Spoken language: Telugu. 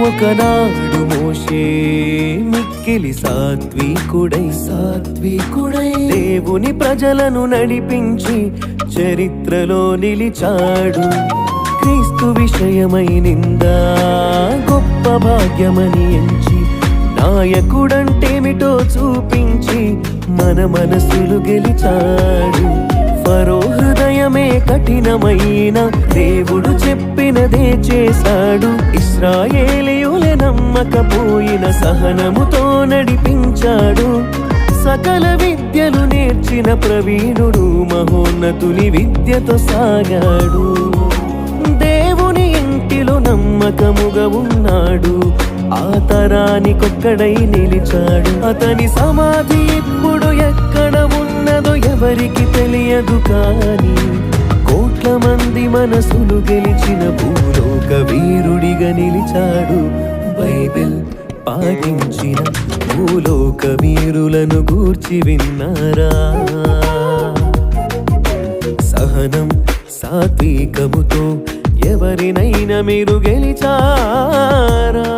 ఒకనాడు మోషే మిక్కిలి సాత్వికుడై దేవుని ప్రజలను నడిపించి చరిత్రలో నిలిచాడు. క్రీస్తు విషయమై నిందా గొప్ప భాగ్యమని ఎంచి నాయకుడంటేమిటో చూపించి మన మనసులు గెలిచాడు. ఫరో హృదయమే కఠినమైన దేవుడు చెప్పినదే చేశాడు. ఇశ్రాయేలీయులే నమ్మకపోయిన సహనముతో నడిపించాడు. సకల విద్యలు నేర్చిన ప్రవీణుడు మహోన్నతుని విద్యతో సాగాడు. దేవుని ఇంటిలో నమ్మకముగా ఉన్నాడు. ఆ తరానికొక్కడై నిలిచాడు. అతని సమాధి ఇప్పుడు ఎక్కడ ఉన్నదో ఎవరికి తెలియదు, కానీ కోట్ల మంది మనసులు గెలిచిన భూలోక వీరుడిగా నిలిచాడు. బైబిల్ పాటించిన భూలోక వీరులను గూర్చి విన్నారా? సహనం సాత్వికముతో ఎవరినైనా మీరు గెలిచారా?